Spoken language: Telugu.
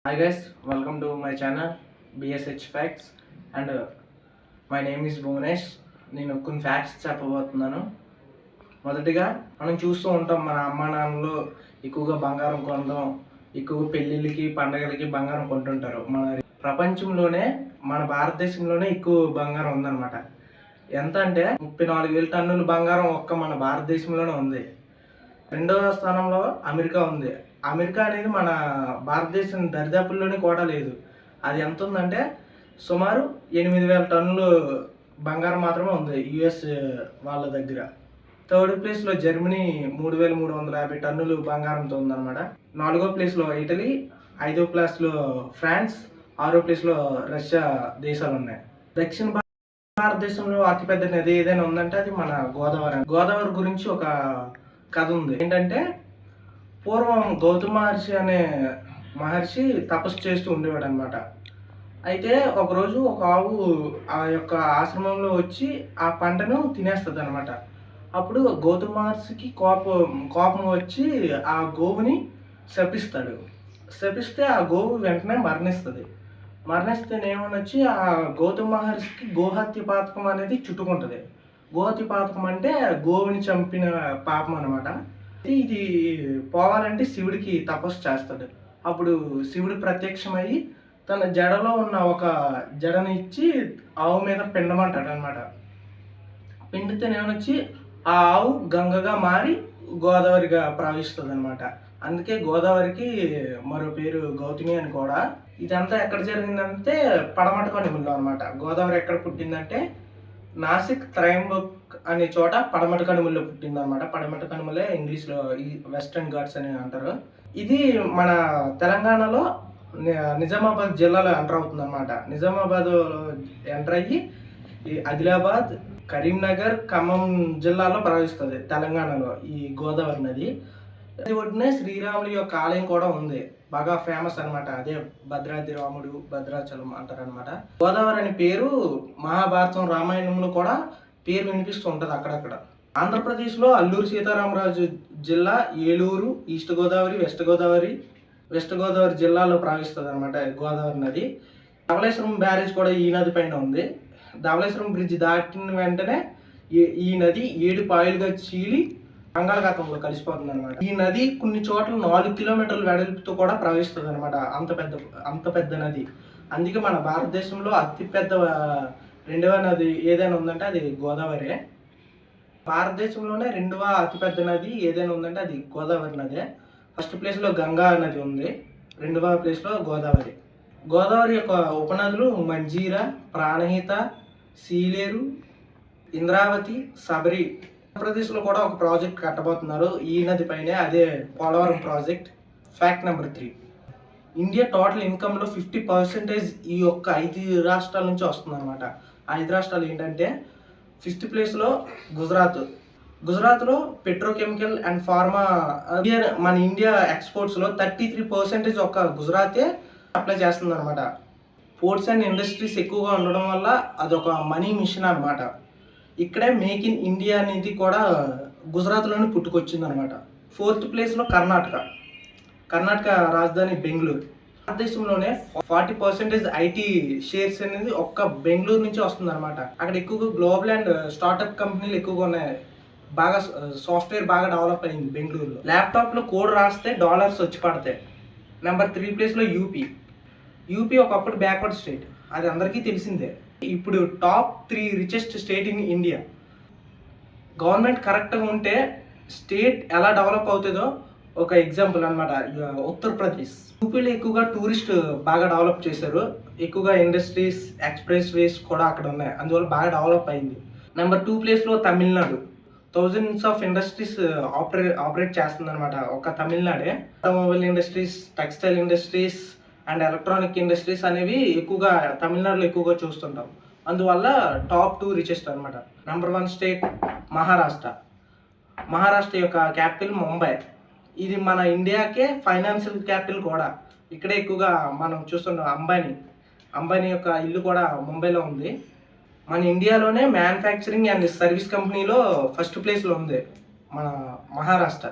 Hi guys, welcome to my channel BSH Facts and my name is Bhuvanesh. నేను కొన్ని ఫ్యాక్ట్స్ చెప్పబోతున్నాను. మొదటిగా మనం చూస్తూ ఉంటాం మన అమ్మా నాన్నలు ఎక్కువగా బంగారం కొనడం, ఎక్కువ పెళ్ళిళ్ళకి పండగలకి బంగారం కొంటుంటారు. మన ప్రపంచంలోనే మన భారతదేశంలోనే ఎక్కువ బంగారం ఉందన్నమాట. ఎంత అంటే 34,000 టన్నుల బంగారం ఒక్క మన భారతదేశంలోనే ఉంది. రెండవ స్థానంలో అమెరికా ఉంది. అమెరికా అనేది మన భారతదేశం దరిదాపుల్లోనే కూడా లేదు. అది ఎంత ఉందంటే సుమారు 8,000 టన్నులు బంగారం మాత్రమే ఉంది యుఎస్ వాళ్ళ దగ్గర. థర్డ్ ప్లేస్లో జర్మనీ 3,350 టన్నులు బంగారంతో ఉందన్నమాట. నాలుగో ప్లేస్లో ఇటలీ, ఐదో ప్లేస్లో ఫ్రాన్స్, ఆరో ప్లేస్లో రష్యా దేశాలు ఉన్నాయి. దక్షిణ భారతదేశంలో అతిపెద్ద నది ఏదైనా ఉందంటే అది మన గోదావరి. గోదావరి గురించి ఒక కథ ఉంది. ఏంటంటే పూర్వం గౌతమ మహర్షి తపస్సు చేస్తూ ఉండేవాడు అనమాట. అయితే ఒకరోజు ఒక ఆవు ఆ యొక్క ఆశ్రమంలో వచ్చి ఆ పంటను తినేస్తుంది అనమాట. అప్పుడు గౌతమ మహర్షికి కోపం వచ్చి ఆ గోవుని శపిస్తాడు. శపిస్తే ఆ గోవు వెంటనే మరణిస్తే ఏమనొచ్చి ఆ గౌతమ మహర్షికి గోహత్య పాతకం అనేది చుట్టుకుంటుంది. గోహత్య పాతకం అంటే గోవుని చంపిన పాపం అనమాట. ఇది పోవాలంటే శివుడికి తపస్సు చేస్తాడు. అప్పుడు శివుడు ప్రత్యక్షమయ్యి తన జడలో ఉన్న ఒక జడని ఇచ్చి ఆవు మీద పిండమంటాడు అనమాట. పిండితే ఏమనొచ్చి ఆ ఆవు గంగగా మారి గోదావరిగా ప్రవహిస్తుంది అనమాట. అందుకే గోదావరికి మరో పేరు గౌతమి అని కూడా. ఇదంతా ఎక్కడ జరిగిందంటే పడమట కనుమల్లో అనమాట. గోదావరి ఎక్కడ పుట్టిందంటే నాసిక్ త్రయంబక్ అనే చోట పడమట కనుమల్లో పుట్టిందనమాట. పడమట కనుమలే ఇంగ్లీష్లో ఈ వెస్టర్న్ ఘాట్స్ అని అంటారు. ఇది మన తెలంగాణలో నిజామాబాద్ జిల్లాలో ఎంటర్ అవుతుంది అనమాట. నిజామాబాద్ ఎంటర్ అయ్యి ఈ ఆదిలాబాద్, కరీంనగర్, ఖమ్మం జిల్లాలో ప్రవహిస్తుంది తెలంగాణలో ఈ గోదావరి నది. అది ఒడ్డునే శ్రీరాముడి యొక్క ఆలయం కూడా ఉంది, బాగా ఫేమస్ అనమాట. అదే భద్రాద్రి రాముడు, భద్రాచలం అంటారు అనమాట. గోదావరి అనే పేరు మహాభారతం, రామాయణంలో కూడా పేరు వినిపిస్తూ ఉంటుంది అక్కడక్కడ. ఆంధ్రప్రదేశ్లో అల్లూరు సీతారామరాజు జిల్లా, ఏలూరు, ఈస్ట్ గోదావరి, వెస్ట్ గోదావరి జిల్లాలో ప్రవహిస్తుంది అనమాట గోదావరి నది. ధవళేశ్వరం బ్యారేజ్ కూడా ఈ నది పైన ఉంది. ధవళేశ్వరం బ్రిడ్జ్ దాటిన వెంటనే ఈ నది 7 పాయలుగా చీలి బంగాళాఖాతంలో కలిసిపోతుంది అనమాట. ఈ నది కొన్ని చోట్ల 4 కిలోమీటర్ల వెడల్పుతో కూడా ప్రవహిస్తుంది అనమాట. అంత పెద్ద నది. అందుకే మన భారతదేశంలో అతిపెద్ద రెండవ నది ఏదైనా ఉందంటే అది గోదావరి. భారతదేశంలోనే రెండవ అతిపెద్ద నది ఏదైనా ఉందంటే అది గోదావరి నదే. ఫస్ట్ ప్లేస్లో గంగా నది ఉంది, రెండవ ప్లేస్లో గోదావరి. గోదావరి యొక్క ఉపనదులు మంజీరా, ప్రాణహిత, సీలేరు, ఇంద్రావతి, శబరి. ఆంధ్రప్రదేశ్లో కూడా ఒక ప్రాజెక్ట్ కట్టబోతున్నారు ఈ నది పైనే, అదే Polavaram project. Fact number 3, India total ఇన్కమ్లో 50% ఈ యొక్క 5 రాష్ట్రాల నుంచి వస్తుంది అనమాట. 5 రాష్ట్రాలు ఏంటంటే 5th ప్లేస్లో గుజరాత్లో పెట్రోకెమికల్ అండ్ ఫార్మా. మన ఇండియా ఎక్స్పోర్ట్స్లో 33% ఒక గుజరాతే అప్లై చేస్తుంది అనమాట. పోర్ట్స్ అండ్ ఇండస్ట్రీస్ ఎక్కువగా ఉండడం వల్ల అదొక మనీ మిషన్ అనమాట. ఇక్కడే మేక్ ఇన్ ఇండియా అనేది కూడా గుజరాత్లోనే పుట్టుకొచ్చింది అనమాట. 4th ప్లేస్లో కర్ణాటక రాజధాని బెంగళూరు. భారతదేశంలోనే 40% ఐటీ షేర్స్ అనేది ఒక్క బెంగళూరు నుంచి వస్తుంది అనమాట. అక్కడ ఎక్కువగా గ్లోబల్ అండ్ స్టార్టప్ కంపెనీలు ఎక్కువగా ఉన్నాయి. బాగా సాఫ్ట్వేర్ బాగా డెవలప్ అయింది బెంగళూరులో. ల్యాప్టాప్లో కోడ్ రాస్తే డాలర్స్ వచ్చి పడతాయి. నెంబర్ 3 ప్లేస్లో యూపీ ఒకప్పుడు బ్యాక్వర్డ్ స్టేట్, అది అందరికీ తెలిసిందే. ఇప్పుడు top 3 richest state in India. Government కరెక్ట్గా ఉంటే స్టేట్ ఎలా డెవలప్ అవుతుందో ఒక ఎగ్జాంపుల్ అనమాట ఉత్తరప్రదేశ్. యూపీలో ఎక్కువగా టూరిస్ట్ బాగా డెవలప్ చేశారు. ఎక్కువగా ఇండస్ట్రీస్, ఎక్స్ప్రెస్ వేస్ కూడా అక్కడ ఉన్నాయి, అందువల్ల బాగా డెవలప్ అయింది. నెంబర్ 2 ప్లేస్లో Tamil Nadu. Thousands of industries operate చేస్తుంది అనమాట ఒక తమిళనాడే. Automobile industries, textile industries and electronic industries అనేవి ఎక్కువగా తమిళనాడులో ఎక్కువగా చూస్తుంటాం. అందువల్ల టాప్ 2 రిచెస్ట్ అనమాట. నెంబర్ 1 స్టేట్ మహారాష్ట్ర యొక్క క్యాపిటల్ ముంబై. ఇది మన ఇండియాకే ఫైనాన్షియల్ క్యాపిటల్ కూడా. ఇక్కడే ఎక్కువగా మనం చూస్తుంటాం. అంబానీ యొక్క ఇల్లు కూడా ముంబైలో ఉంది. మన ఇండియాలోనే మ్యానుఫ్యాక్చరింగ్ అండ్ సర్వీస్ కంపెనీలో ఫస్ట్ ప్లేస్లో ఉంది మన మహారాష్ట్ర.